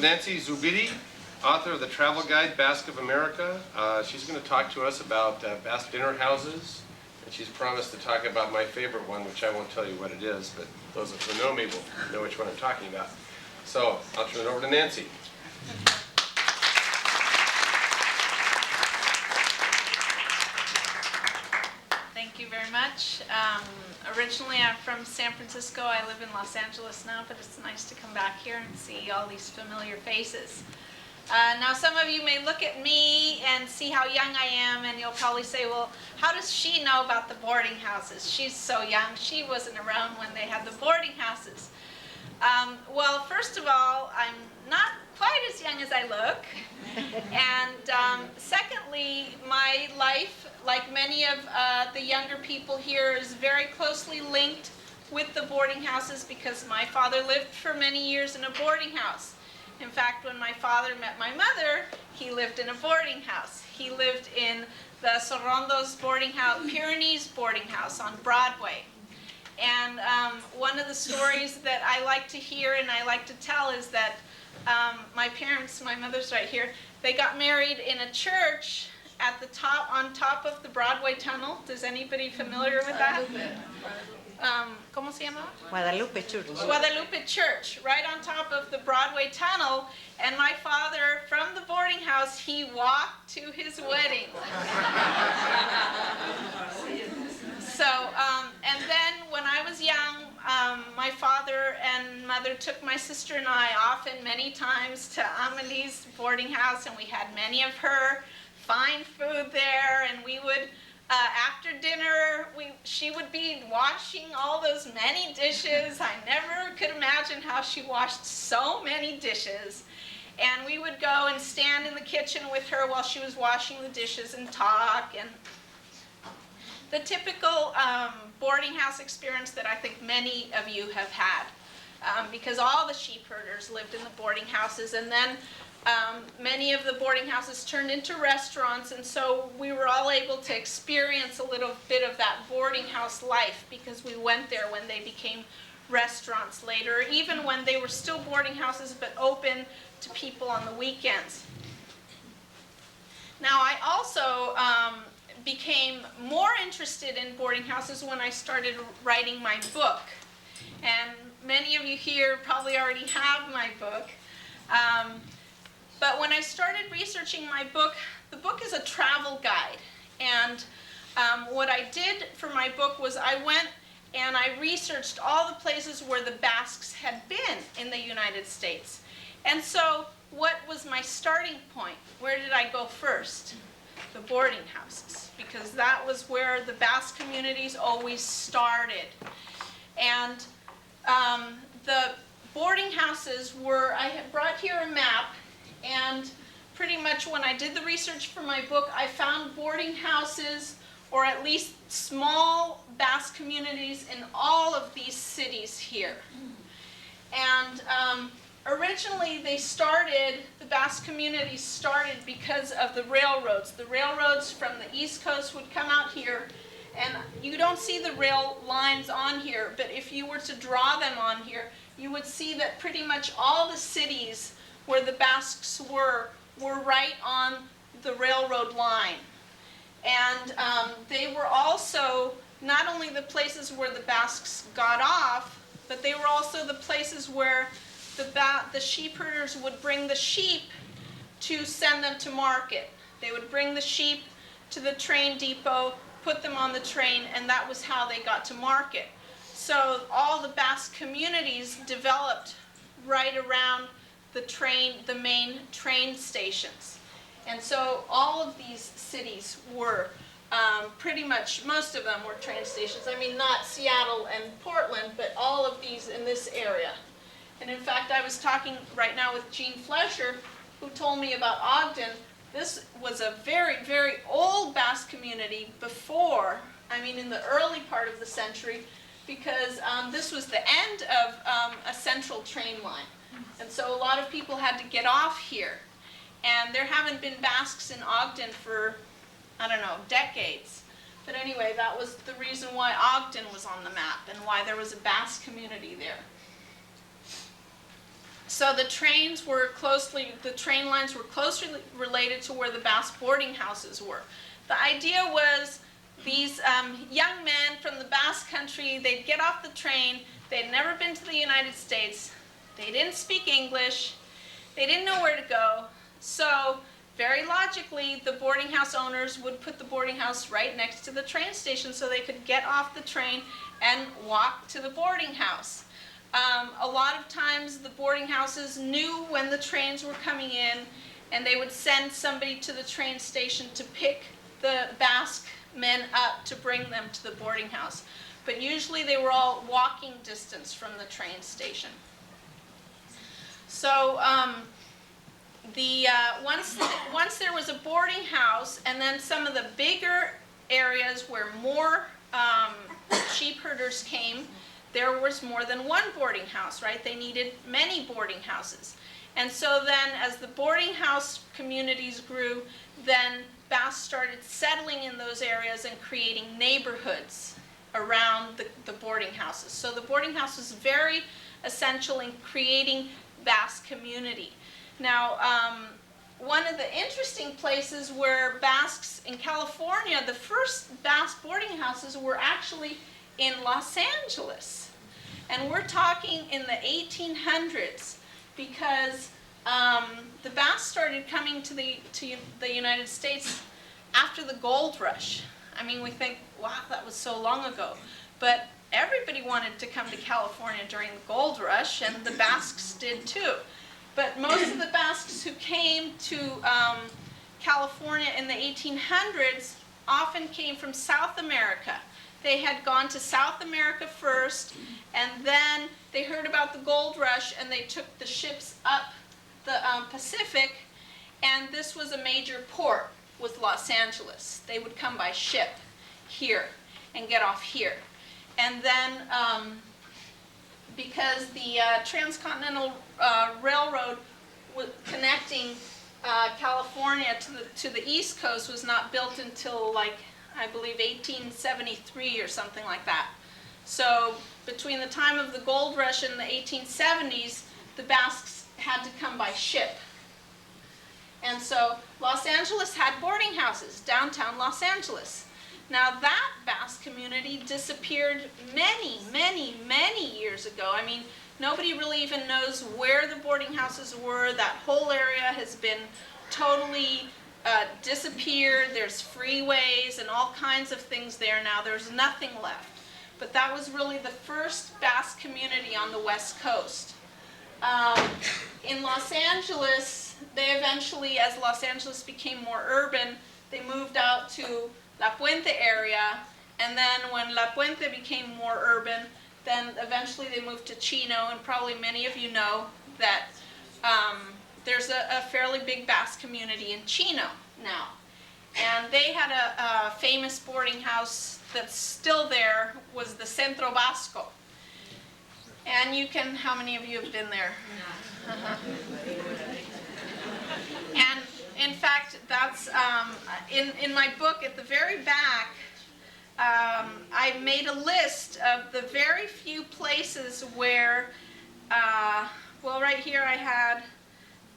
Nancy ZUBIRI, author of the travel guide Basque of America. She's going to talk to us about Basque dinner houses, and she's promised to talk about my favorite one, which I won't tell you what it is, but those who know me will know which one I'm talking about. So I'll turn it over to Nancy. Thank you very much. Originally I'm from San Francisco. I live in Los Angeles now, but it's nice to come back here and see all these familiar faces. Now some of you may look at me and see how young I am, and you'll probably say, well, how does she know about the boarding houses? She's so young. She wasn't around when they had the boarding houses. Well, first of all, I'm not quite as young as I look. And secondly, my life, like many of the younger people here, is very closely linked with the boarding houses because my father lived for many years in a boarding house. In fact, when my father met my mother, he lived in a boarding house. He lived in the Sorrondo's boarding house, Pyrenees boarding house on Broadway. And one of the stories that I like to hear and I like to tell is that my parents, my mother's right here, they got married in a church at the top, on top of the Broadway tunnel. Is anybody familiar with that? ¿Cómo se llama? Guadalupe Church. Guadalupe Church, right on top of the Broadway tunnel. And my father, from the boarding house, he walked to his wedding. So, and then when I was young, my father and mother took my sister and I often many times to Amelie's boarding house, and we had many of her fine food there, and we would, after dinner, she would be washing all those many dishes. I never could imagine how she washed so many dishes. And we would go and stand in the kitchen with her while she was washing the dishes and talk. And the typical boarding house experience that I think many of you have had, because all the sheep herders lived in the boarding houses, and then many of the boarding houses turned into restaurants, and so we were all able to experience a little bit of that boarding house life because we went there when they became restaurants later, even when they were still boarding houses but open to people on the weekends. Now I also became more interested in boarding houses when I started writing my book. And many of you here probably already have my book. But when I started researching my book, the book is a travel guide. And what I did for my book was I went and I researched all the places where the Basques had been in the United States. And so what was my starting point? Where did I go first? The boarding houses, because that was where the Basque communities always started. And the boarding houses were, I have brought here a map, and pretty much when I did the research for my book, I found boarding houses, or at least small Basque communities in all of these cities here. And originally they started, the Basque community started because of the railroads. The railroads from the East Coast would come out here, and you don't see the rail lines on here, but if you were to draw them on here, you would see that pretty much all the cities where the Basques were right on the railroad line. And they were also not only the places where the Basques got off, but they were also the places where the sheep herders would bring the sheep to send them to market. They would bring the sheep to the train depot, put them on the train, and that was how they got to market. So all the Basque communities developed right around the main train stations. And so all of these cities were pretty much, most of them were train stations. I mean, not Seattle and Portland, but all of these in this area. And in fact, I was talking right now with Jean Flesher, who told me about Ogden. This was a very, very old Basque community before, I mean in the early part of the century, because this was the end of a central train line. And so a lot of people had to get off here. And there haven't been Basques in Ogden for, I don't know, decades. But anyway, that was the reason why Ogden was on the map and why there was a Basque community there. So the train lines were closely related to where the Basque boarding houses were. The idea was these young men from the Basque country, they'd get off the train, they'd never been to the United States, they didn't speak English, they didn't know where to go, so very logically the boarding house owners would put the boarding house right next to the train station so they could get off the train and walk to the boarding house. A lot of times the boarding houses knew when the trains were coming in, and they would send somebody to the train station to pick the Basque men up to bring them to the boarding house. But usually they were all walking distance from the train station. So once there was a boarding house, and then some of the bigger areas where more sheep herders came, there was more than one boarding house, right? They needed many boarding houses. And so then as the boarding house communities grew, then Basques started settling in those areas and creating neighborhoods around the boarding houses. So the boarding house was very essential in creating Basque community. Now, one of the interesting places where Basques in California, the first Basque boarding houses were actually in Los Angeles. And we're talking in the 1800s, because the Basques started coming to the United States after the gold rush. I mean, we think, wow, that was so long ago. But everybody wanted to come to California during the gold rush, and the Basques did too. But most of the Basques who came to California in the 1800s often came from South America. They had gone to South America first, and then they heard about the gold rush, and they took the ships up the Pacific, and this was a major port, was Los Angeles. They would come by ship here and get off here. And then because the Transcontinental Railroad connecting California to the East Coast was not built until, like, I believe 1873 or something like that. So between the time of the gold rush and the 1870s, the Basques had to come by ship. And so Los Angeles had boarding houses, downtown Los Angeles. Now that Basque community disappeared many, many, many years ago. I mean, nobody really even knows where the boarding houses were. That whole area has been totally disappeared. There's freeways and all kinds of things there now. There's nothing left. But that was really the first Basque community on the West Coast. In Los Angeles, they eventually, as Los Angeles became more urban, they moved out to La Puente area, and then when La Puente became more urban, then eventually they moved to Chino, and probably many of you know that there's a fairly big Basque community in Chino now. And they had a famous boarding house that's still there, was the Centro Vasco. And you can, how many of you have been there? And in fact, that's, in my book at the very back, I made a list of the very few places where, well, right here I had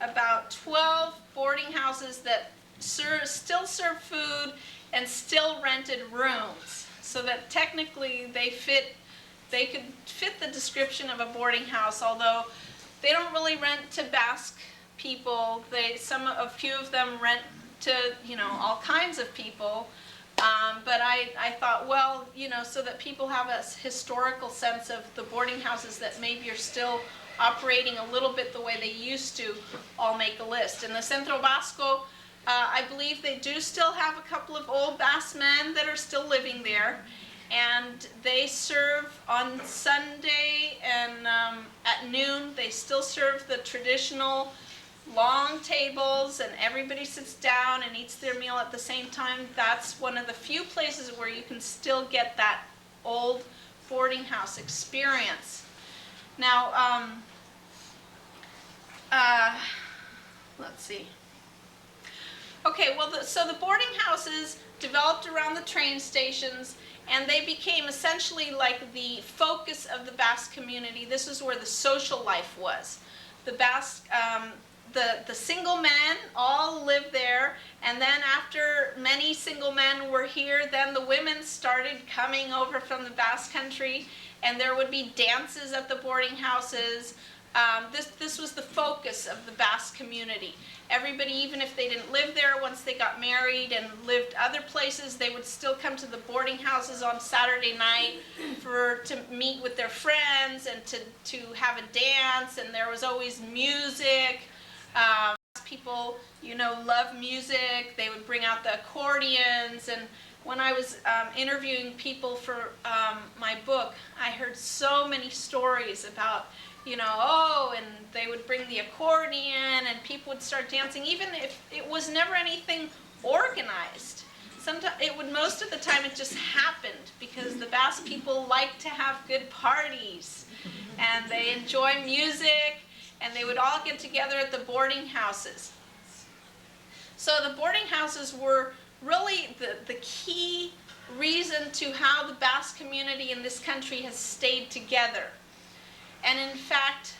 about 12 boarding houses that still serve food and still rented rooms, so that technically they could fit the description of a boarding house, although they don't really rent to Basque people. A few of them rent to, all kinds of people. But I thought, well, so that people have a historical sense of the boarding houses that maybe are still operating a little bit the way they used to, I'll make a list. In the Centro Vasco, I believe they do still have a couple of old Basque men that are still living there. And they serve on Sunday, and at noon they still serve the traditional long tables, and everybody sits down and eats their meal at the same time. That's one of the few places where you can still get that old boarding house experience. Now, let's see. Okay, well, so the boarding houses developed around the train stations, and they became essentially like the focus of the Basque community. This is where the social life was. the Basque, the single men all lived there, and then after many single men were here, then the women started coming over from the Basque Country, and there would be dances at the boarding houses. This was the focus of the Basque community. Everybody, even if they didn't live there, once they got married and lived other places, they would still come to the boarding houses on Saturday night to meet with their friends and to have a dance, and there was always music. People, love music. They would bring out the accordions, and when I was interviewing people for my book, I heard so many stories about, and they would bring the accordion and people would start dancing, even if it was never anything organized. Most of the time it just happened because the Basque people like to have good parties and they enjoy music, and they would all get together at the boarding houses. So the boarding houses were really the key reason to how the Basque community in this country has stayed together. And in fact,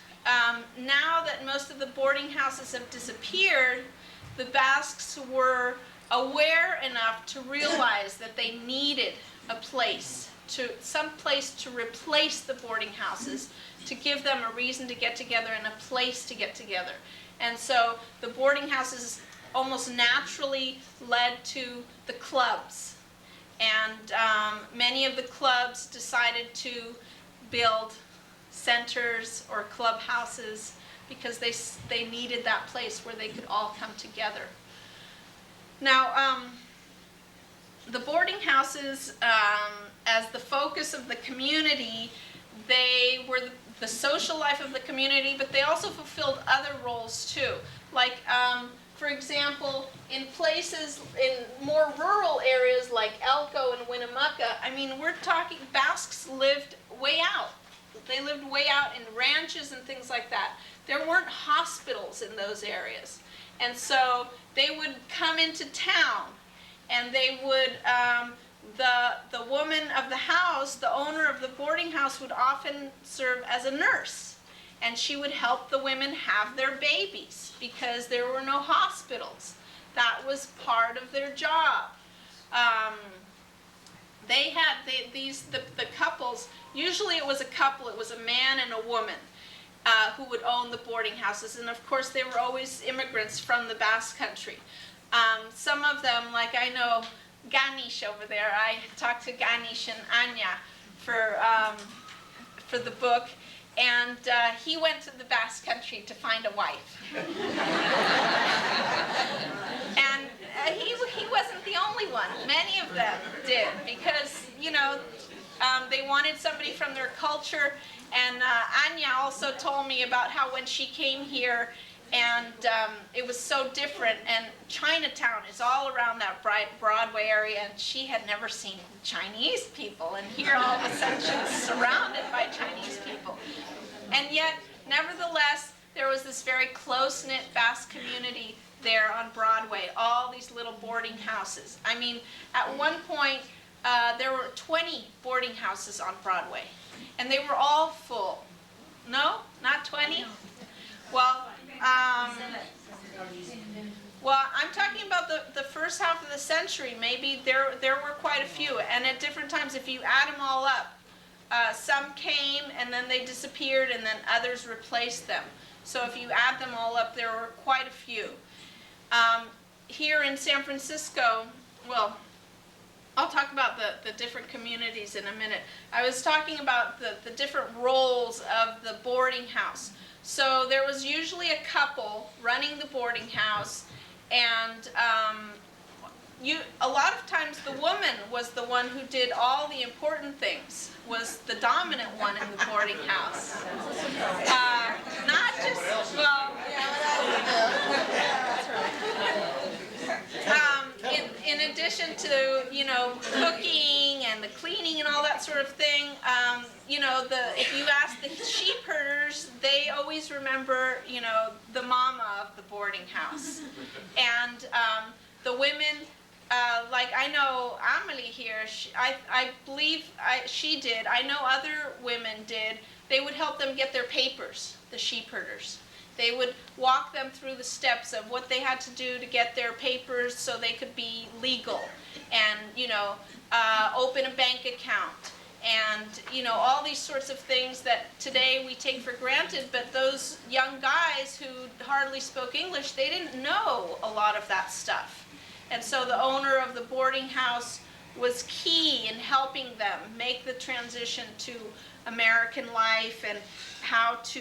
now that most of the boarding houses have disappeared, the Basques were aware enough to realize that they needed some place to replace the boarding houses, to give them a reason to get together and a place to get together. And so the boarding houses almost naturally led to the clubs. And many of the clubs decided to build centers or clubhouses because they needed that place where they could all come together. Now, the boarding houses, as the focus of the community, they were the social life of the community, but they also fulfilled other roles too. Like, for example, in places, in more rural areas like Elko and Winnemucca, we're talking Basques lived way out. They lived way out in ranches and things like that. There weren't hospitals in those areas. And so they would come into town, and they would, the woman of the house, the owner of the boarding house, would often serve as a nurse. And she would help the women have their babies because there were no hospitals. That was part of their job. They had the couples, usually it was a couple, it was a man and a woman who would own the boarding houses. And of course they were always immigrants from the Basque Country. Some of them, like I know Ganish over there, I talked to Ganish and Anya for the book, and he went to the Basque Country to find a wife. And he wasn't the only one. Many of them did, because they wanted somebody from their culture. And Anya also told me about how when she came here, and it was so different, and Chinatown is all around that Broadway area, and she had never seen Chinese people, and here all of a sudden she was surrounded by Chinese people. And yet, nevertheless, there was this very close-knit Basque community there on Broadway, all these little boarding houses. At one point, there were 20 boarding houses on Broadway, and they were all full. No? Not 20? Well, I'm talking about the first half of the century. Maybe there were quite a few, and at different times, if you add them all up, some came and then they disappeared, and then others replaced them. So if you add them all up, there were quite a few. Here in San Francisco, well, I'll talk about the different communities in a minute. I was talking about the different roles of the boarding house. So there was usually a couple running the boarding house, and a lot of times the woman was the one who did all the important things, was the dominant one in the boarding house. Not just, well, in addition to, cooking and the cleaning and all that sort of thing, if you ask the sheep herders, they always remember, the mama of the boarding house. And the women, like I know Amelie here, I believe she did, I know other women did, they would help them get their papers, the sheep herders. They would walk them through the steps of what they had to do to get their papers so they could be legal, and open a bank account, and all these sorts of things that today we take for granted. But those young guys who hardly spoke English, they didn't know a lot of that stuff. And so the owner of the boarding house was key in helping them make the transition to American life, and how to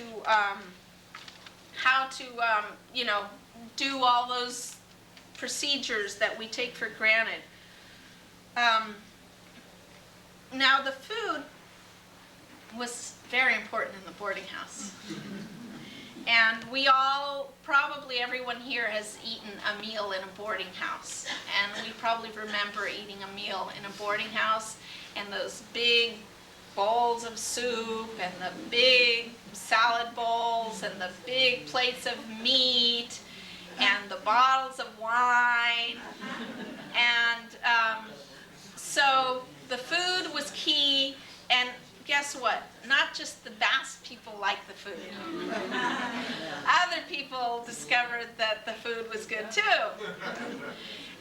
do all those procedures that we take for granted. Now the food was very important in the boarding house. And we all, probably everyone here has eaten a meal in a boarding house. And we probably remember eating a meal in a boarding house, and those big bowls of soup, and the big salad bowls, and the big plates of meat, and the bottles of wine. And so the food was key, and guess what? Not just the Basque people liked the food. Other people discovered that the food was good too.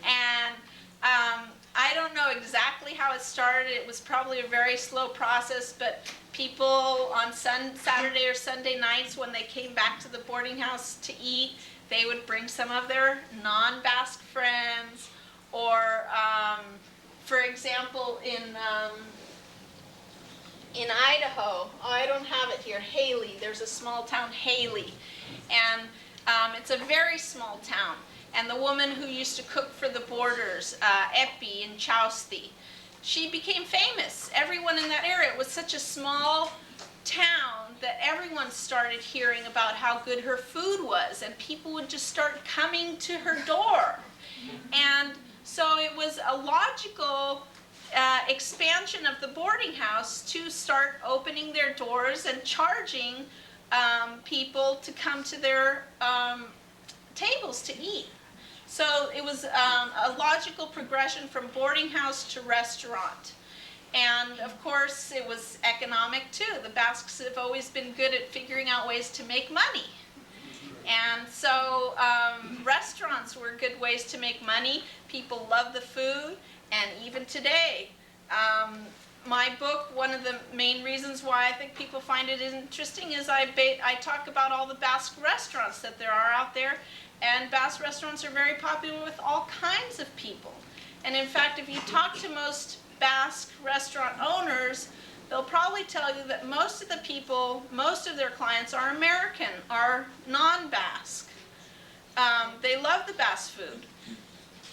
And I don't know exactly how it started. It was probably a very slow process, but people on Saturday or Sunday nights, when they came back to the boarding house to eat, they would bring some of their non-Basque friends, or for example, in Idaho, I don't have it here, Haley, there's a small town, Haley, and it's a very small town. And the woman who used to cook for the boarders, Epi in Chausti, she became famous. Everyone in that area, it was such a small town that everyone started hearing about how good her food was, and people would just start coming to her door. And so it was a logical expansion of the boarding house to start opening their doors and charging people to come to their tables to eat. So it was a logical progression from boarding house to restaurant. And of course it was economic too. The Basques have always been good at figuring out ways to make money. And so restaurants were good ways to make money. People love the food, and even today, my book, one of the main reasons why I think people find it interesting is I talk about all the Basque restaurants that there are out there, and Basque restaurants are very popular with all kinds of people. And in fact, if you talk to most Basque restaurant owners, they'll probably tell you that most of the people, most of their clients are American, are non-Basque. They love the Basque food.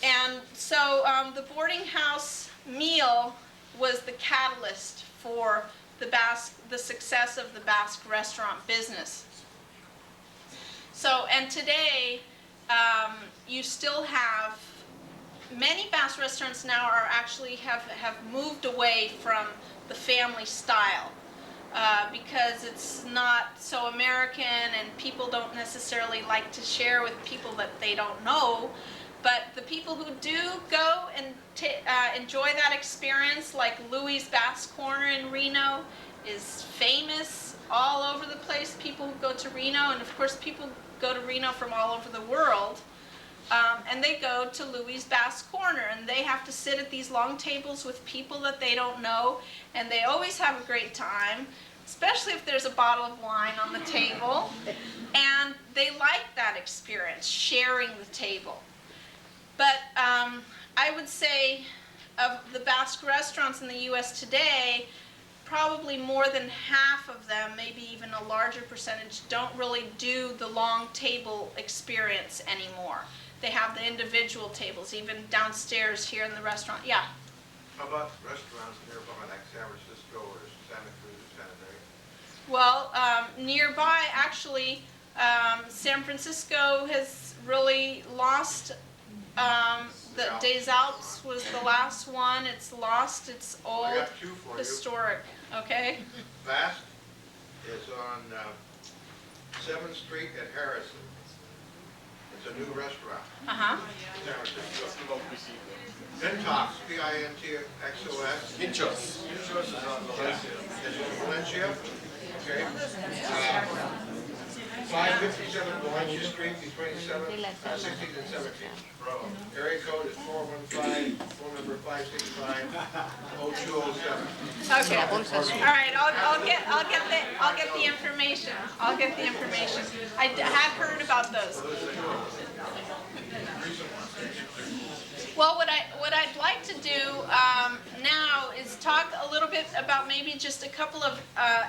And so the boarding house meal was the catalyst for the success of the Basque restaurant business. So, and today, you still have, many Basque restaurants now are actually have moved away from the family style because it's not so American, and people don't necessarily like to share with people that they don't know. But the people who do go and enjoy that experience, like Louis' Basque Corner in Reno, is famous all over the place. People who go to Reno, and of course people go to Reno from all over the world, and they go to Louis' Basque Corner, and they have to sit at these long tables with people that they don't know, and they always have a great time, especially if there's a bottle of wine on the table, and they like that experience, sharing the table. But I would say of the Basque restaurants in the U.S. today, probably more than half of them, maybe even a larger percentage, don't really do the long table experience anymore. They have the individual tables, even downstairs here in the restaurant. Yeah? How about restaurants nearby, like San Francisco or Santa Cruz or Santa Fe? Well, nearby, actually, San Francisco has really lost. The Des Alpes was the last one. It's lost its old I got two for historic. Okay. Basque is on 7th Street at Harrison. It's a new restaurant. Uh-huh. San Francisco. Pintox, P-I-N-T-X-O-S. Pinchos. Pinchos is on Valencia. It's in Valencia. Okay. 557 Valencia Street between 16th and 17th. Area code is 415, phone number 565-0207. Okay. All right. I'll get the information. I'll get the information. I had heard about those. Well, what I'd like to do now is talk a little bit about maybe just a couple of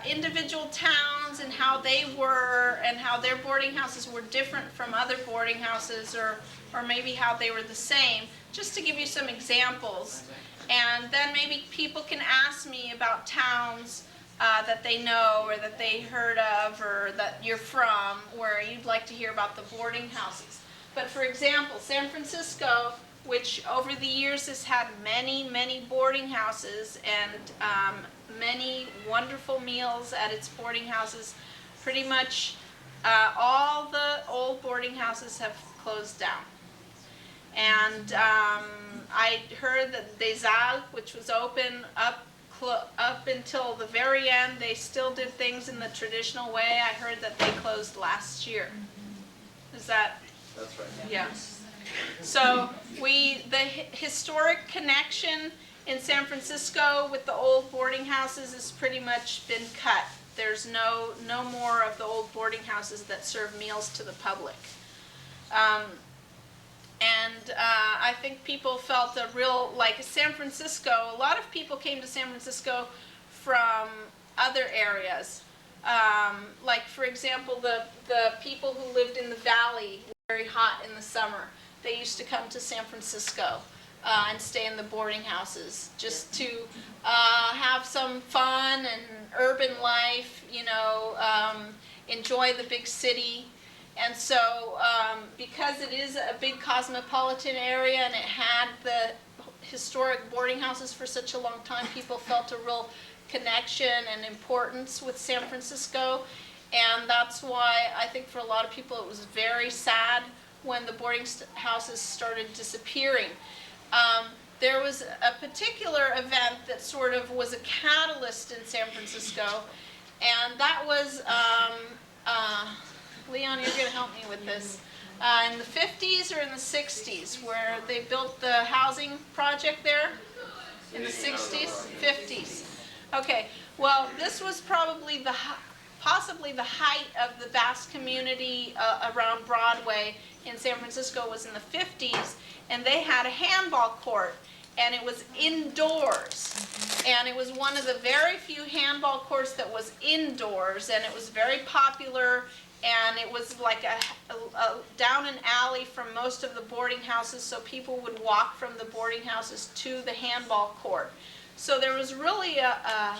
individual towns and how they were and how their boarding houses were different from other boarding houses, or maybe how they were the same, just to give you some examples. And then maybe people can ask me about towns that they know or that they heard of or that you're from, where you'd like to hear about the boarding houses. But for example, San Francisco, which over the years has had many, many boarding houses and many wonderful meals at its boarding houses, pretty much all the old boarding houses have closed down. And I heard that ZUBIRI, which was open up until the very end, they still did things in the traditional way. I heard that they closed last year. Is that? That's right. Yeah. So the historic connection in San Francisco with the old boarding houses has pretty much been cut. There's no more of the old boarding houses that serve meals to the public. I think people felt a real, like San Francisco, a lot of people came to San Francisco from other areas. Like for example, the people who lived in the valley, very hot in the summer, they used to come to San Francisco and stay in the boarding houses just to have some fun and urban life, you know, enjoy the big city. And so because it is a big cosmopolitan area and it had the historic boarding houses for such a long time, people felt a real connection and importance with San Francisco. And that's why I think for a lot of people it was very sad when the boarding houses started disappearing. There was a particular event that sort of was a catalyst in San Francisco, and that was, Leon, you're going to help me with this, in the 50s or in the 60s, where they built the housing project there? In the 60s? 50s. Okay, well, this was probably possibly the height of the Basque community around Broadway in San Francisco was in the 50s, and they had a handball court, and it was indoors. And it was one of the very few handball courts that was indoors, and it was very popular, and it was like a down an alley from most of the boarding houses, so people would walk from the boarding houses to the handball court. So there was really a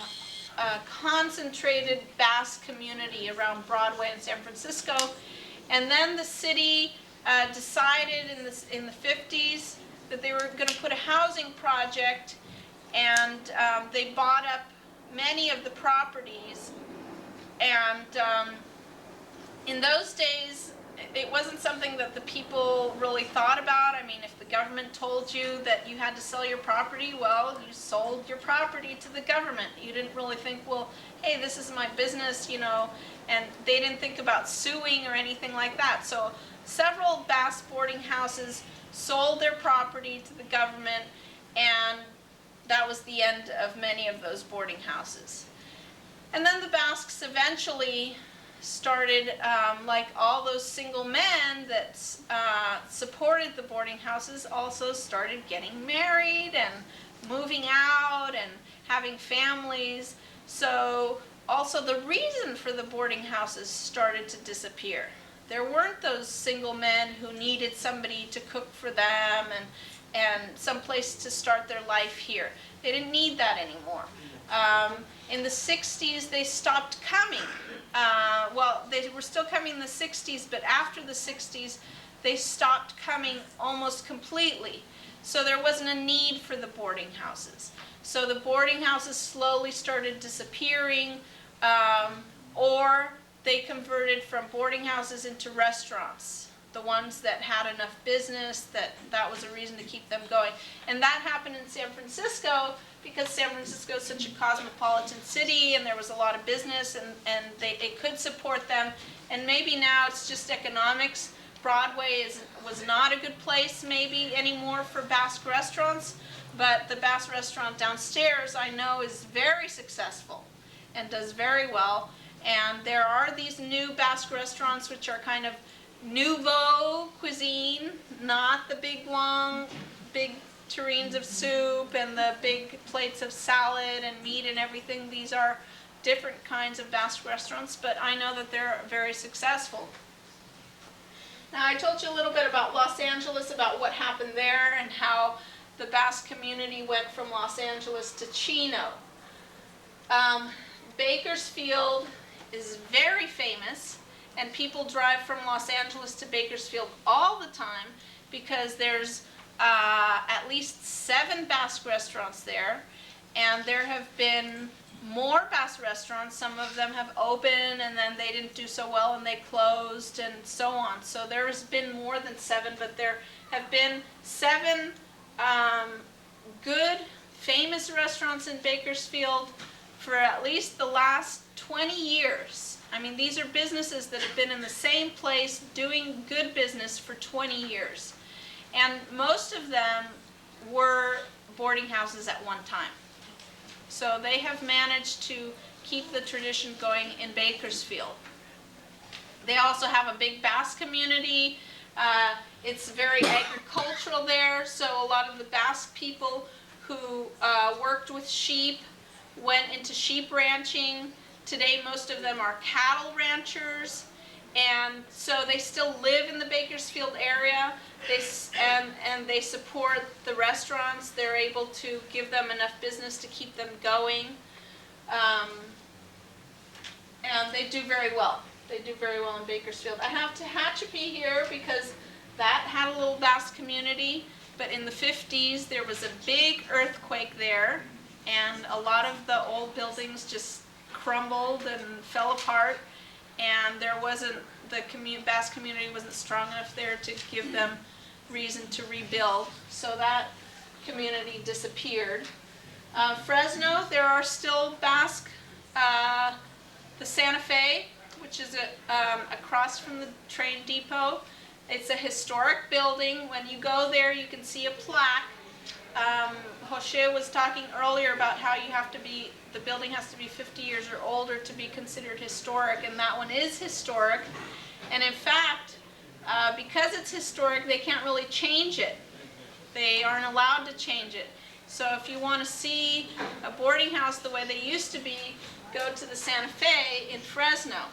concentrated Basque community around Broadway in San Francisco. And then the city decided in the 50s that they were going to put a housing project, and they bought up many of the properties. And in those days, it wasn't something that the people really thought about. I mean, if the government told you that you had to sell your property, well, you sold your property to the government. You didn't really think, well, hey, this is my business, you know, and they didn't think about suing or anything like that. So several Basque boarding houses sold their property to the government, and that was the end of many of those boarding houses. And then the Basques eventually started, like all those single men that supported the boarding houses, also started getting married and moving out and having families. So also the reason for the boarding houses started to disappear. There weren't those single men who needed somebody to cook for them and some place to start their life here. They didn't need that anymore. In the 60s, they stopped coming. Well, they were still coming in the 60s, but after the 60s, they stopped coming almost completely. So there wasn't a need for the boarding houses. So the boarding houses slowly started disappearing, or they converted from boarding houses into restaurants. The ones that had enough business, that was a reason to keep them going. And that happened in San Francisco because San Francisco is such a cosmopolitan city and there was a lot of business, and it could support them. And maybe now it's just economics. Broadway was not a good place maybe anymore for Basque restaurants, but the Basque restaurant downstairs I know is very successful and does very well. And there are these new Basque restaurants which are kind of nouveau cuisine, not the big long, big tureens of soup and the big plates of salad and meat and everything. These are different kinds of Basque restaurants, but I know that they're very successful. Now, I told you a little bit about Los Angeles, about what happened there and how the Basque community went from Los Angeles to Chino. Bakersfield is very famous, and people drive from Los Angeles to Bakersfield all the time because there's at least 7 Basque restaurants there, and there have been more Basque restaurants. Some of them have opened and then they didn't do so well and they closed and so on. So there has been more than 7, but there have been 7 good, famous restaurants in Bakersfield for at least the last 20 years. I mean, these are businesses that have been in the same place doing good business for 20 years. And most of them were boarding houses at one time. So they have managed to keep the tradition going in Bakersfield. They also have a big Basque community. It's very agricultural there, so a lot of the Basque people who worked with sheep went into sheep ranching. Today most of them are cattle ranchers, and so they still live in the Bakersfield area. And they support the restaurants. They're able to give them enough business to keep them going. And they do very well. They do very well in Bakersfield. I have Tehachapi here because that had a little Basque community, but in the 50s there was a big earthquake there, and a lot of the old buildings just crumbled and fell apart, and there wasn't, the Basque community wasn't strong enough there to give them reason to rebuild, so that community disappeared. Fresno, there are still Basque, the Santa Fe, which is across from the train depot. It's a historic building. When you go there, you can see a plaque. Jose was talking earlier about how you have to be, the building has to be 50 years or older to be considered historic, and that one is historic. And in fact, because it's historic, they can't really change it. They aren't allowed to change it. So if you want to see a boarding house the way they used to be, go to the Santa Fe in Fresno.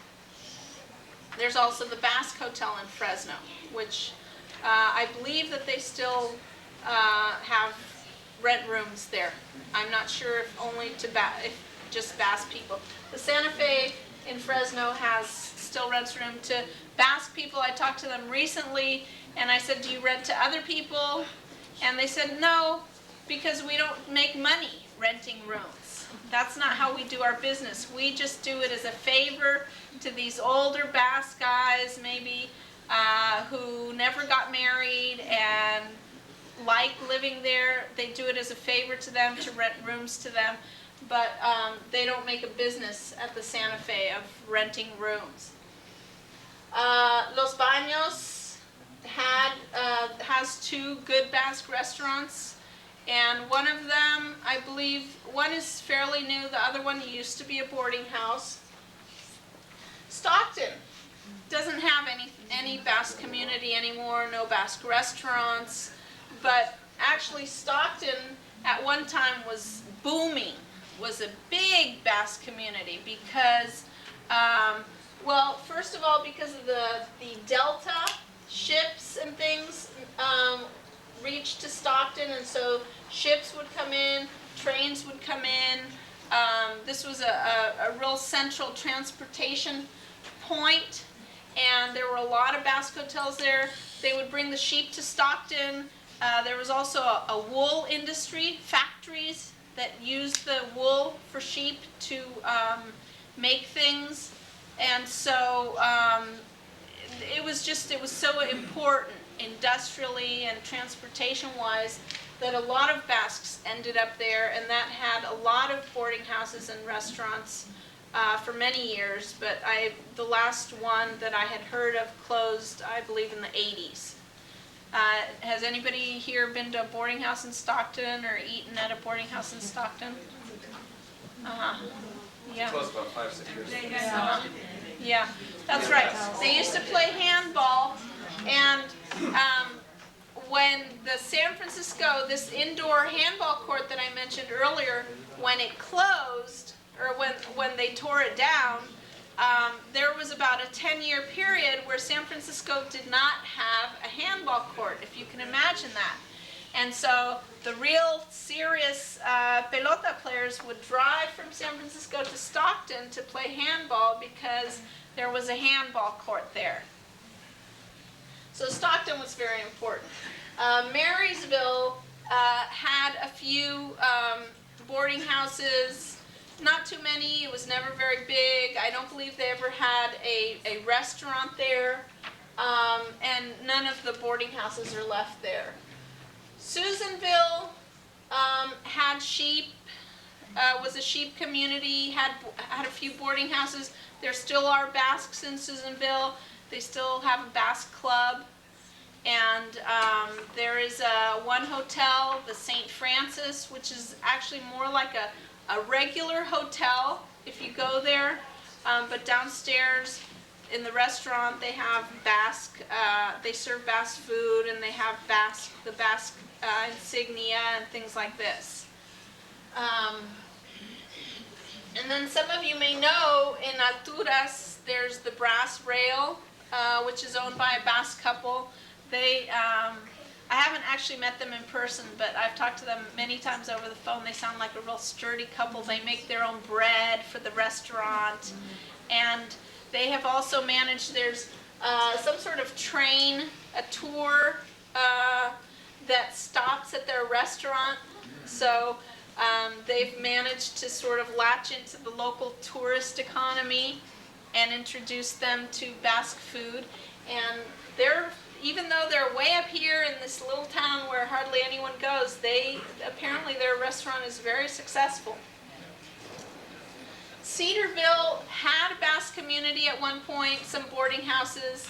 There's also the Basque Hotel in Fresno, which I believe that they still have rent rooms there. I'm not sure if only to if just Basque people. The Santa Fe in Fresno has still rents room to Basque people. I talked to them recently and I said, do you rent to other people? And they said, no, because we don't make money renting rooms. That's not how we do our business. We just do it as a favor to these older Basque guys, maybe, who never got married and like living there. They do it as a favor to them to rent rooms to them, but they don't make a business at the Santa Fe of renting rooms. Los Baños has 2 good Basque restaurants, and one of them, I believe, one is fairly new, the other one used to be a boarding house. Stockton doesn't have any Basque community anymore, no Basque restaurants, but actually Stockton at one time was booming, was a big Basque community because, well, first of all, because of the Delta ships and things reached to Stockton, and so ships would come in, trains would come in. This was a real central transportation point, and there were a lot of Basque hotels there. They would bring the sheep to Stockton. There was also a wool industry, factories that used the wool for sheep to make things, and so it was so important industrially and transportation-wise that a lot of Basques ended up there, and that had a lot of boarding houses and restaurants for many years, but the last one that I had heard of closed, I believe, in the 80s. Has anybody here been to a boarding house in Stockton or eaten at a boarding house in Stockton? Yeah. Closed about 5-6 years ago. Yeah, that's right. They used to play handball, and when the San Francisco, this indoor handball court that I mentioned earlier, when it closed, or when they tore it down, there was about a 10-year period where San Francisco did not have a handball court, if you can imagine that. And so the real serious pelota players would drive from San Francisco to Stockton to play handball because there was a handball court there. So Stockton was very important. Marysville had a few boarding houses, not too many. It was never very big. I don't believe they ever had a restaurant there, and none of the boarding houses are left there. Susanville had sheep, was a sheep community, had a few boarding houses. There still are Basques in Susanville. They still have a Basque club. And there is one hotel, the St. Francis, which is actually more like a regular hotel if you go there. But downstairs in the restaurant they have Basque, they serve Basque food, and they have the Basque insignia and things like this. And then some of you may know in Alturas there's the Brass Rail, which is owned by a Basque couple. They, I haven't actually met them in person, but I've talked to them many times over the phone. They sound like a real sturdy couple. They make their own bread for the restaurant, and they have also managed, there's some sort of train, a tour that stops at their restaurant. So they've managed to sort of latch into the local tourist economy and introduce them to Basque food. And even though they're way up here in this little town where hardly anyone goes, apparently their restaurant is very successful. Cedarville had a Basque community at one point, some boarding houses,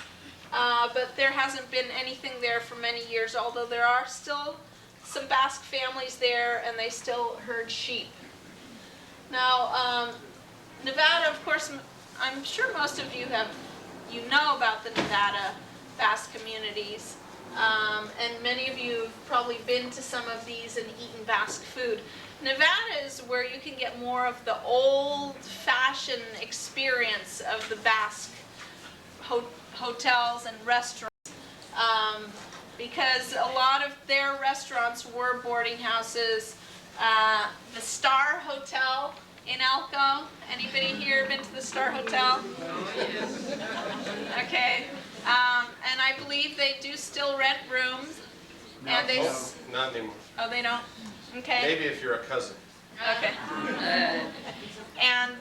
but there hasn't been anything there for many years, although there are still some Basque families there, and they still herd sheep. Now, Nevada, of course, I'm sure most of you know about the Nevada Basque communities, and many of you have probably been to some of these and eaten Basque food. Nevada is where you can get more of the old-fashioned experience of the Basque hotels and restaurants, because a lot of their restaurants were boarding houses. The Star Hotel in Elko. Anybody here been to the Star Hotel? Okay. And I believe they do still rent rooms. And No, not anymore. Oh, they don't? Okay. Maybe if you're a cousin. Okay. And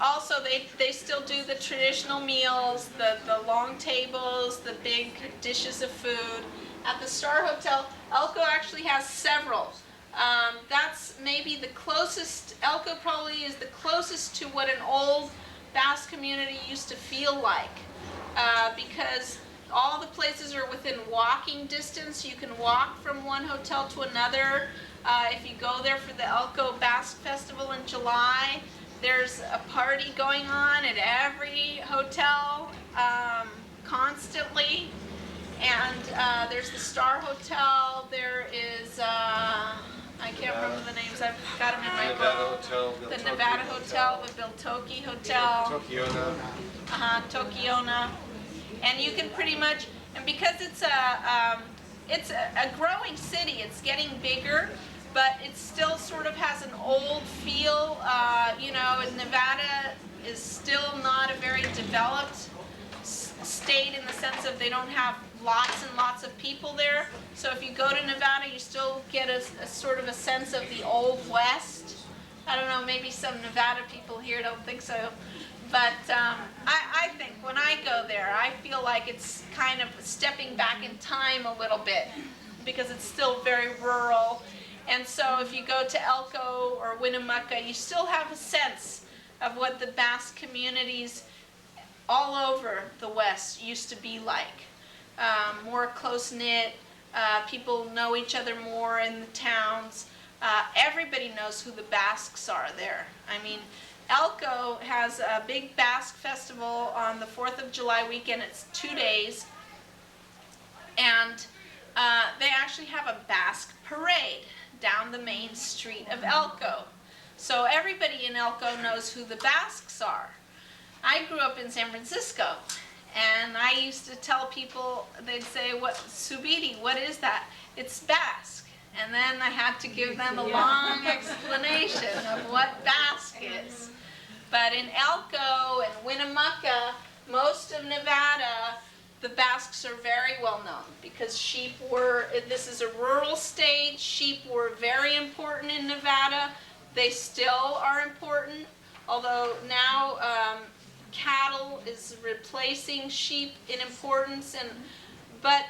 also they still do the traditional meals, the long tables, the big dishes of food. At the Star Hotel, Elko actually has several. That's maybe the closest, Elko probably is the closest to what an old Basque community used to feel like. Because all the places are within walking distance. You can walk from one hotel to another. If you go there for the Elko Basque Festival in July, there's a party going on at every hotel constantly. And there's the Star Hotel. There is, I can't remember the names. I've got them in my book. The Nevada Hotel, the Biltoki Hotel. Tokiona. Tokiona. And you can pretty much, and because it's a growing city, it's getting bigger, but it still sort of has an old feel. You know, Nevada is still not a very developed state in the sense of they don't have lots and lots of people there. So if you go to Nevada, you still get a sort of a sense of the Old West. I don't know, maybe some Nevada people here don't think so. But I think when I go there, I feel like it's kind of stepping back in time a little bit because it's still very rural. And so if you go to Elko or Winnemucca, you still have a sense of what the Basque communities all over the West used to be like. More close-knit, people know each other more in the towns. Everybody knows who the Basques are there. I mean, Elko has a big Basque festival on the 4th of July weekend. It's 2 days. And they actually have a Basque parade down the main street of Elko. So everybody in Elko knows who the Basques are. I grew up in San Francisco, and I used to tell people, they'd say, "What, ZUBIRI, what is that?" "It's Basque." And then I had to give them a long explanation of what Basque is. But in Elko and Winnemucca, most of Nevada, the Basques are very well known because sheep were, this is a rural state, sheep were very important in Nevada. They still are important, although now cattle is replacing sheep in importance. But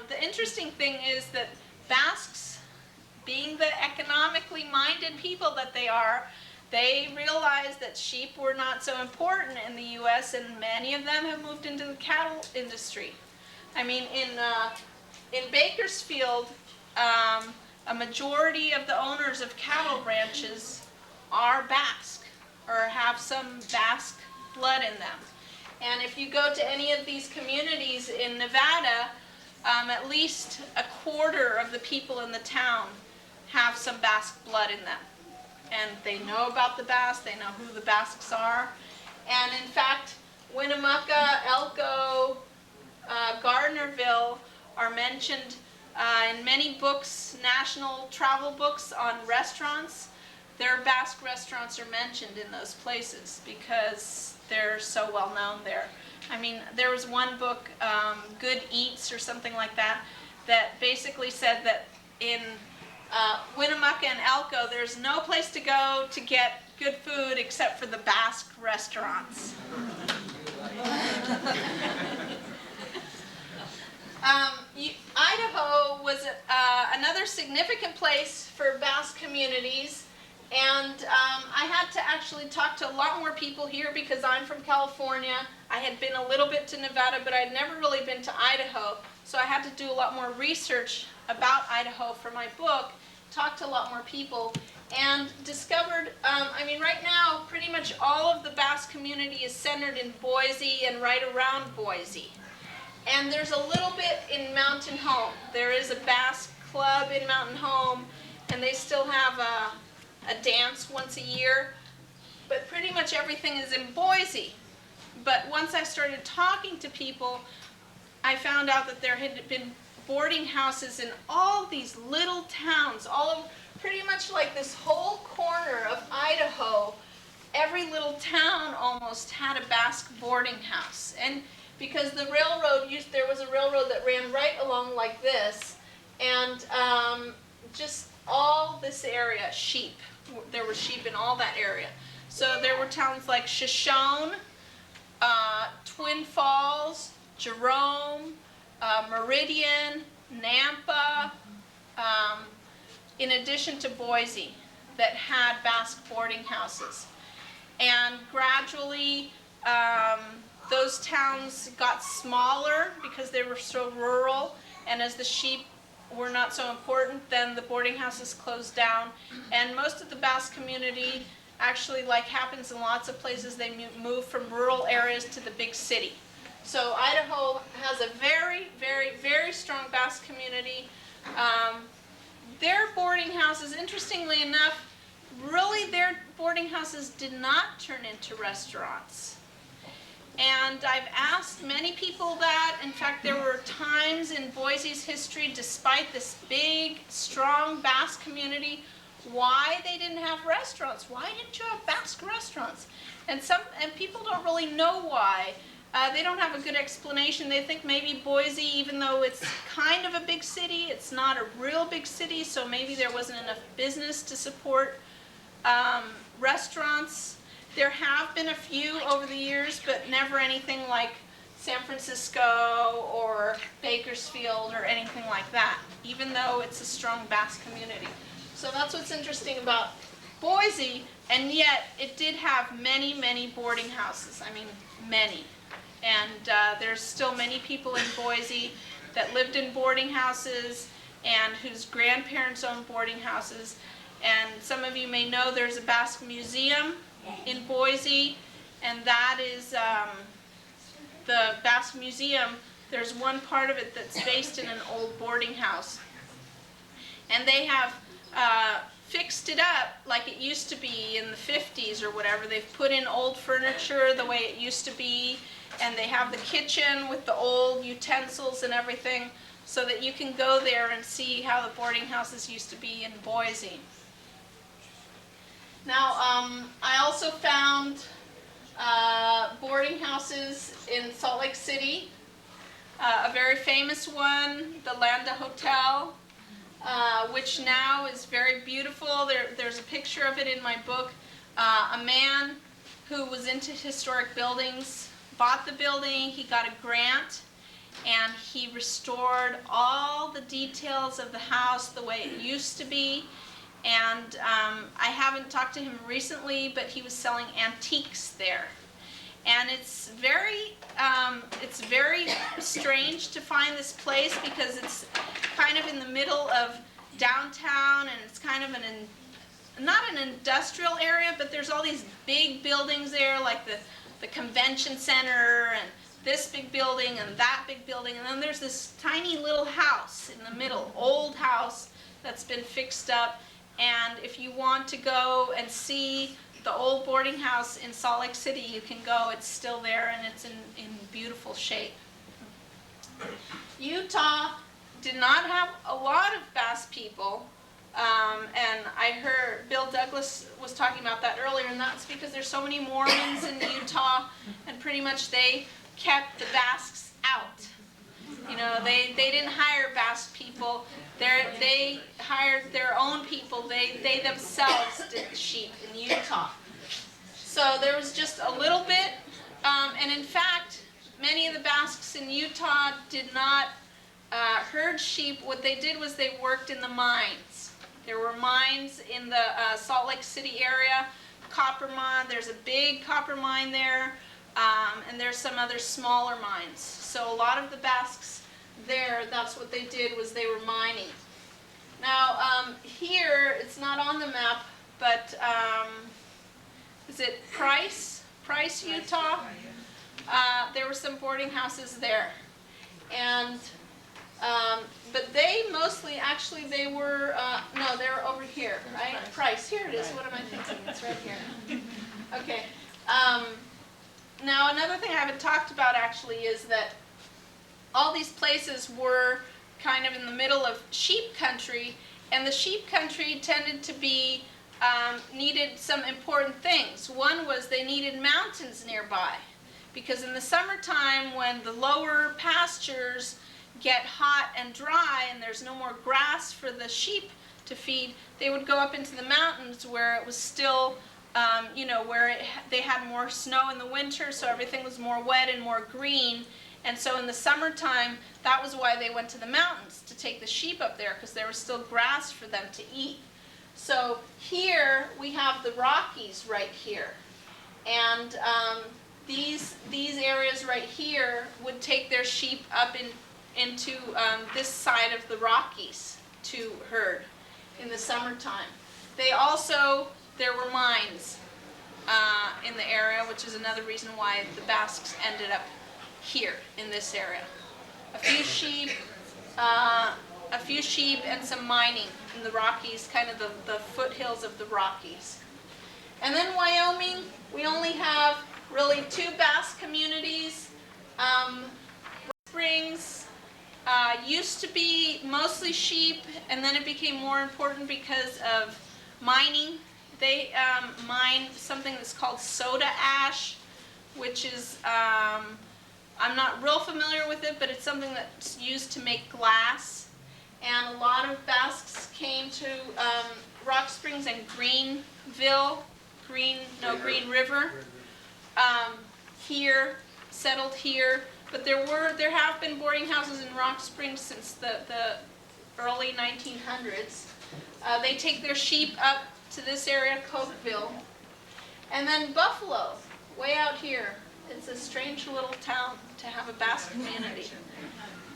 the interesting thing is that Basques, being the economically minded people that they are, they realized that sheep were not so important in the U.S., and many of them have moved into the cattle industry. I mean, in Bakersfield, a majority of the owners of cattle ranches are Basque or have some Basque blood in them. And if you go to any of these communities in Nevada, at least a quarter of the people in the town have some Basque blood in them. And they know about the Basques, they know who the Basques are. And in fact, Winnemucca, Elko, Gardnerville are mentioned in many books, national travel books on restaurants. Their Basque restaurants are mentioned in those places because they're so well known there. I mean, there was one book, Good Eats or something like that, that basically said that in Winnemucca and Elko, there's no place to go to get good food except for the Basque restaurants. Idaho was another significant place for Basque communities, and I had to actually talk to a lot more people here because I'm from California. I had been a little bit to Nevada, but I'd never really been to Idaho, so I had to do a lot more research about Idaho for my book, talked to a lot more people, and discovered, I mean, right now, pretty much all of the Basque community is centered in Boise and right around Boise. And there's a little bit in Mountain Home. There is a Basque club in Mountain Home, and they still have a dance once a year, but pretty much everything is in Boise. But once I started talking to people, I found out that there had been boarding houses in all these little towns, all of pretty much like this whole corner of Idaho. Every little town almost had a Basque boarding house. And because the railroad there was a railroad that ran right along like this, and just all this area, sheep. There were sheep in all that area. So there were towns like Shoshone, Twin Falls, Jerome, Meridian, Nampa, in addition to Boise, that had Basque boarding houses. And gradually, those towns got smaller because they were so rural, and as the sheep were not so important, then the boarding houses closed down, and most of the Basque community, actually, like happens in lots of places, they move from rural areas to the big city. So Idaho has a very, very, very strong Basque community. Their boarding houses, interestingly enough, really their boarding houses did not turn into restaurants. And I've asked many people that. In fact, there were times in Boise's history, despite this big, strong Basque community, why they didn't have restaurants. Why didn't you have Basque restaurants? And people don't really know why. They don't have a good explanation. They think maybe Boise, even though it's kind of a big city, it's not a real big city, so maybe there wasn't enough business to support restaurants. There have been a few over the years, but never anything like San Francisco or Bakersfield or anything like that, even though it's a strong Basque community. So that's what's interesting about Boise, and yet it did have many, many boarding houses. I mean, many. And there's still many people in Boise that lived in boarding houses and whose grandparents owned boarding houses. And some of you may know there's a Basque Museum in Boise, and that is the Basque Museum. There's one part of it that's based in an old boarding house. And they have fixed it up like it used to be in the 50s or whatever. They've put in old furniture the way it used to be, and they have the kitchen with the old utensils and everything, so that you can go there and see how the boarding houses used to be in Boise. Now, I also found boarding houses in Salt Lake City. A very famous one, the Lambda Hotel, which now is very beautiful. There's a picture of it in my book. A man who was into historic buildings bought the building, he got a grant, and he restored all the details of the house the way it used to be. And I haven't talked to him recently, but he was selling antiques there. And it's very strange to find this place because it's kind of in the middle of downtown, and it's kind of not an industrial area, but there's all these big buildings there, like the convention center and this big building and that big building, and then there's this tiny little house in the middle, old house that's been fixed up. And if you want to go and see the old boarding house in Salt Lake City, you can go. It's still there, and it's in beautiful shape. Utah did not have a lot of Basque people, and I heard Bill Douglas was talking about that earlier, and that's because there's so many Mormons in Utah, and pretty much they kept the Basques out. You know, they didn't hire Basque people. They hired their own people. They themselves did the sheep in Utah. So there was just a little bit, and in fact, many of the Basques in Utah did not herd sheep. What they did was they worked in the mines. There were mines in the Salt Lake City area, copper mine. There's a big copper mine there, and there's some other smaller mines. So a lot of the Basques there, that's what they did, was they were mining. Now here, it's not on the map, but is it Price, Utah? There were some boarding houses there, and but they mostly, actually, they were no, they're over here, right? Price, here it is. What am I thinking? It's right here. Okay. Now another thing I haven't talked about actually is that all these places were kind of in the middle of sheep country, and the sheep country tended to be, needed some important things. One was they needed mountains nearby, because in the summertime when the lower pastures get hot and dry and there's no more grass for the sheep to feed, they would go up into the mountains where it was still, you know, where they had more snow in the winter, so everything was more wet and more green. And so in the summertime, that was why they went to the mountains, to take the sheep up there, because there was still grass for them to eat. So here we have the Rockies right here. And these areas right here would take their sheep up into this side of the Rockies to herd in the summertime. They also, there were mines in the area, which is another reason why the Basques ended up here in this area. A few sheep and some mining in the Rockies, kind of the foothills of the Rockies. And then Wyoming, we only have really two Basque communities. Springs used to be mostly sheep, and then it became more important because of mining. They mine something that's called soda ash, which is I'm not real familiar with it, but it's something that's used to make glass. And a lot of Basques came to Rock Springs and Greenville, Green River, here, settled here. But there have been boarding houses in Rock Springs since the early 1900s. They take their sheep up to this area, Cokeville. And then Buffalo, way out here. It's a strange little town to have a Basque community.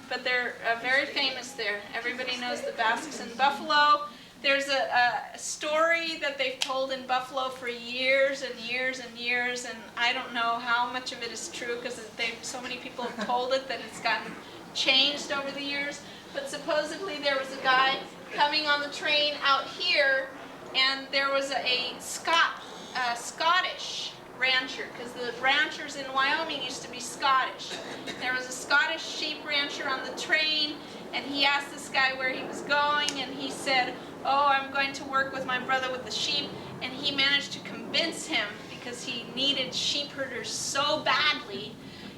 But they're very famous there. Everybody knows the Basques in Buffalo. There's a story that they've told in Buffalo for years and years and years, and I don't know how much of it is true because so many people have told it that it's gotten changed over the years. But supposedly there was a guy coming on the train out here, and there was a Scottish rancher, because the ranchers in Wyoming used to be Scottish. There was a Scottish sheep rancher on the train, and he asked this guy where he was going, and he said, "Oh, I'm going to work with my brother with the sheep," and he managed to convince him, because he needed sheep herders so badly,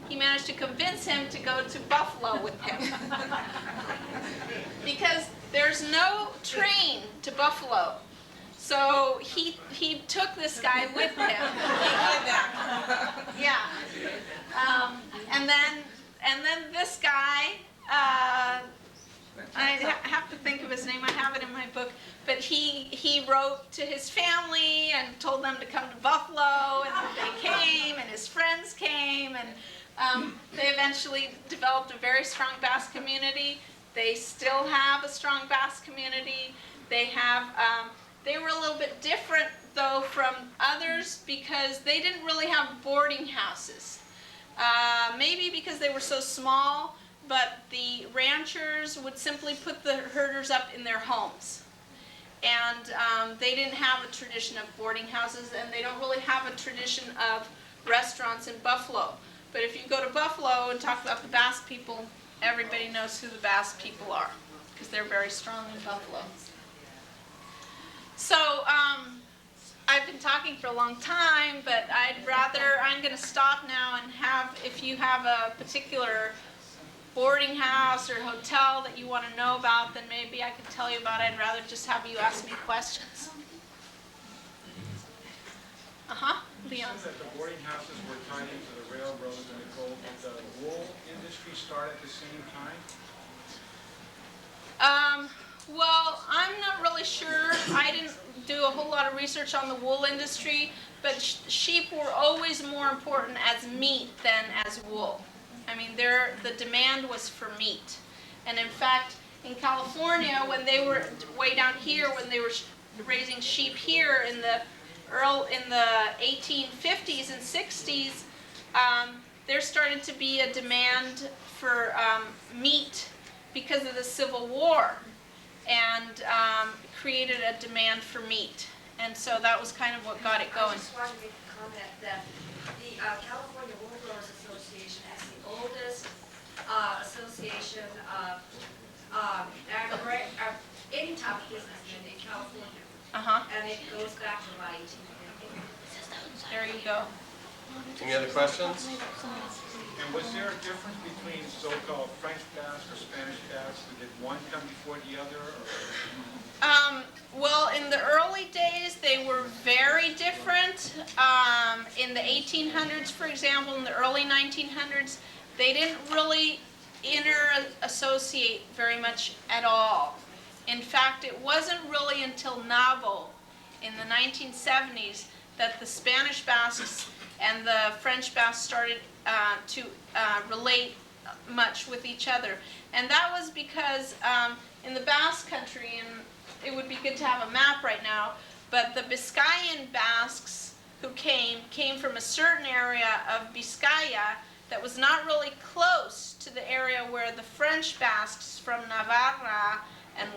he managed to convince him to go to Buffalo with him. Because there's no train to Buffalo. So he took this guy with him. Yeah. And then this guy, I have to think of his name. I have it in my book. But he wrote to his family and told them to come to Buffalo, and they came, and his friends came, and they eventually developed a very strong Basque community. They still have a strong Basque community. They were a little bit different, though, from others because they didn't really have boarding houses. Maybe because they were so small, but the ranchers would simply put the herders up in their homes. And they didn't have a tradition of boarding houses, and they don't really have a tradition of restaurants in Buffalo. But if you go to Buffalo and talk about the Basque people, everybody knows who the Basque people are, because they're very strong in Buffalo. So, I've been talking for a long time, but I'm going to stop now and if you have a particular boarding house or hotel that you want to know about, then maybe I could tell you about it. I'd rather just have you ask me questions. Leon. You said that the boarding houses were tied into the railroads and the coal. Did the wool industry start at the same time? Well, I'm not really sure. I didn't do a whole lot of research on the wool industry, but sheep were always more important as meat than as wool. I mean, the demand was for meat. And in fact, in California, when they were way down here, when they were raising sheep here in the 1850s and 60s, there started to be a demand for meat because of the Civil War, and created a demand for meat. And so that was kind of what got it going. I just wanted to make a comment that the California Wool Growers Association is the oldest association of any type of businessman in California. And it goes back to about 1850. There you go. Any other questions? And was there a difference between so-called French Basque or Spanish Basque? Did one come before the other? Well, in the early days, they were very different. In the 1800s, for example, in the early 1900s, they didn't really inter-associate very much at all. In fact, it wasn't really until Nabo in the 1970s that the Spanish Basques and the French Basques started to relate much with each other. And that was because in the Basque country, and it would be good to have a map right now, but the Biscayan Basques who came from a certain area of Biscaya that was not really close to the area where the French Basques from Navarra and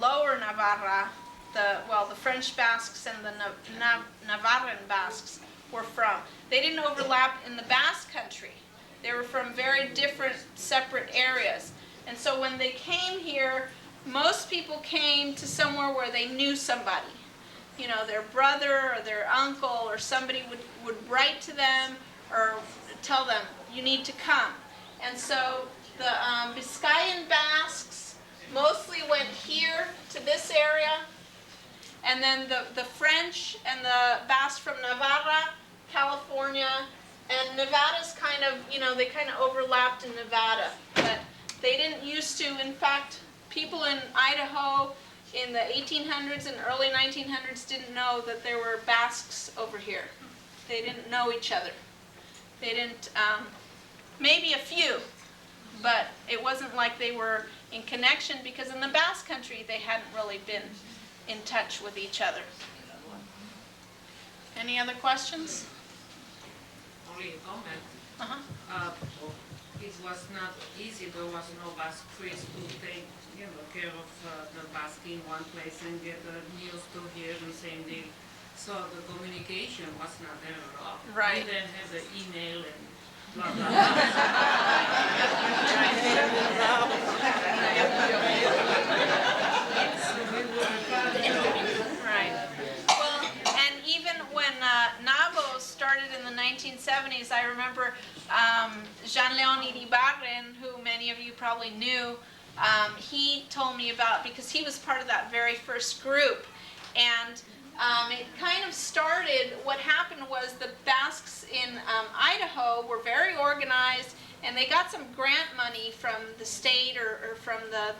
lower Navarra, the French Basques and the Navarran Basques were from. They didn't overlap in the Basque country. They were from very different, separate areas. And so when they came here, most people came to somewhere where they knew somebody. You know, their brother or their uncle or somebody would write to them or tell them, you need to come. And so the Biscayan Basques mostly went here to this area, and then the French and the Basques from Navarra, California, and Nevada's kind of, they kind of overlapped in Nevada, but they didn't used to. In fact, people in Idaho in the 1800s and early 1900s didn't know that there were Basques over here. They didn't know each other. They didn't, maybe a few, but it wasn't like they were in connection, because in the Basque Country they hadn't really been in touch with each other. Any other questions? Only a comment. Uh-huh. It was not easy. There was no Basque priest to take, care of the Basque in one place and get the news to here and same day. So the communication was not there at all. Right. We didn't have the email and blah, blah, blah. Right. Well, and even when NABO started in the 1970s, I remember Jean-Léon Iribarren, who many of you probably knew, he told me about, because he was part of that very first group. And it kind of started, what happened was the Basques in Idaho were very organized, and they got some grant money from the state or from the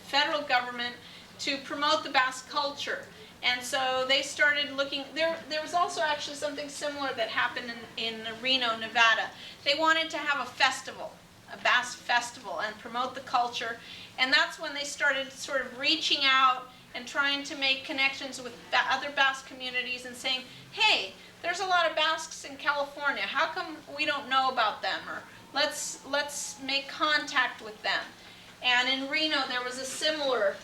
federal government to promote the Basque culture. And so they started looking, there was also actually something similar that happened in Reno, Nevada. They wanted to have a festival, a Basque festival, and promote the culture. And that's when they started sort of reaching out and trying to make connections with other Basque communities and saying, hey, there's a lot of Basques in California. How come we don't know about them? Or let's make contact with them. And in Reno, there was a similar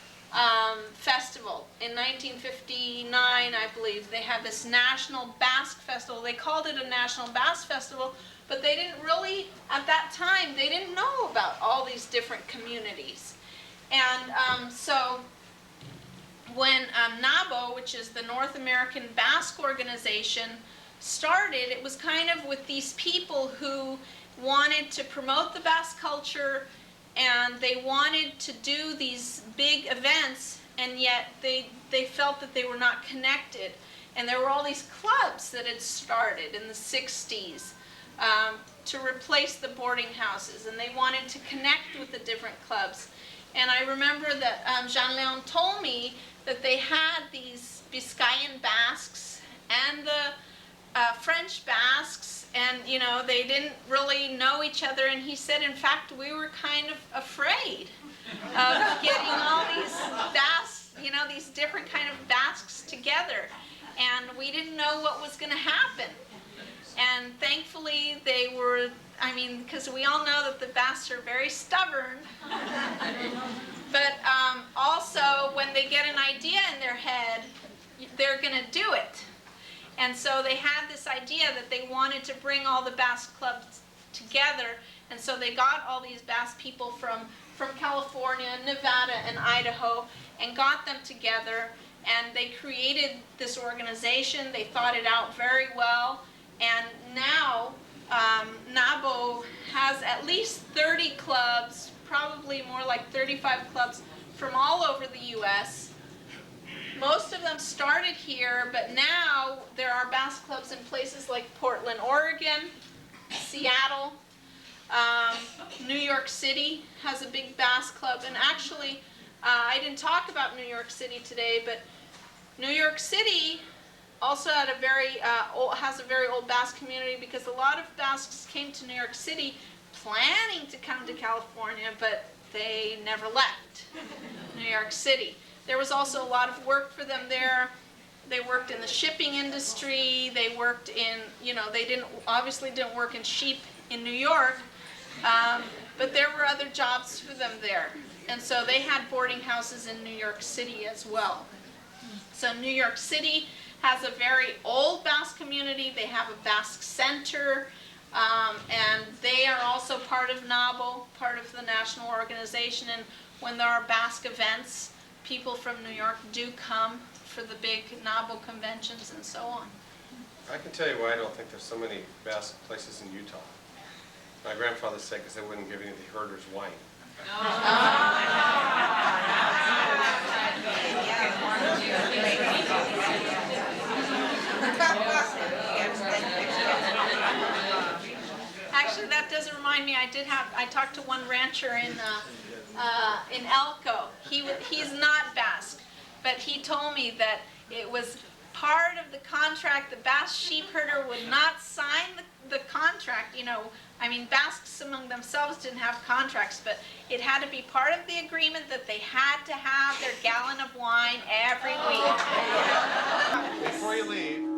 festival. In 1959, I believe, they had this National Basque Festival. They called it a National Basque Festival, but they didn't really, at that time, they didn't know about all these different communities. And so when NABO, which is the North American Basque Organization, started, it was kind of with these people who wanted to promote the Basque culture, and they wanted to do these big events, and yet they felt that they were not connected. And there were all these clubs that had started in the 60s to replace the boarding houses, and they wanted to connect with the different clubs. And I remember that Jean-Léon told me that they had these Biscayan Basques and the French Basques, and they didn't really know each other. And he said, in fact, we were kind of afraid of getting all these Basques, these different kind of Basques together, and we didn't know what was going to happen. And thankfully they were, because we all know that the Basques are very stubborn, but also when they get an idea in their head, they're going to do it. And so they had this idea that they wanted to bring all the Basque clubs together, and so they got all these Basque people from California, Nevada, and Idaho, and got them together, and they created this organization. They thought it out very well, and now NABO has at least 30 clubs, probably more like 35 clubs from all over the U.S. Most of them started here, but now there are Basque clubs in places like Portland, Oregon, Seattle, New York City has a big Basque club. And actually, I didn't talk about New York City today, but New York City also had has a very old Basque community, because a lot of Basques came to New York City planning to come to California, but they never left New York City. There was also a lot of work for them there. They worked in the shipping industry. They worked in, they obviously didn't work in sheep in New York, but there were other jobs for them there. And so they had boarding houses in New York City as well. So New York City has a very old Basque community. They have a Basque center, and they are also part of NABO, part of the national organization. And when there are Basque events, people from New York do come for the big NABO conventions and so on. I can tell you why I don't think there's so many Basque places in Utah. My grandfather said because they wouldn't give any of the herders wine. Actually, that does remind me, I talked to one rancher in Elko. He's not Basque, but he told me that it was part of the contract. The Basque sheep herder would not sign the contract, you know. I mean, Basques among themselves didn't have contracts, but it had to be part of the agreement that they had to have their gallon of wine every week. Before you leave,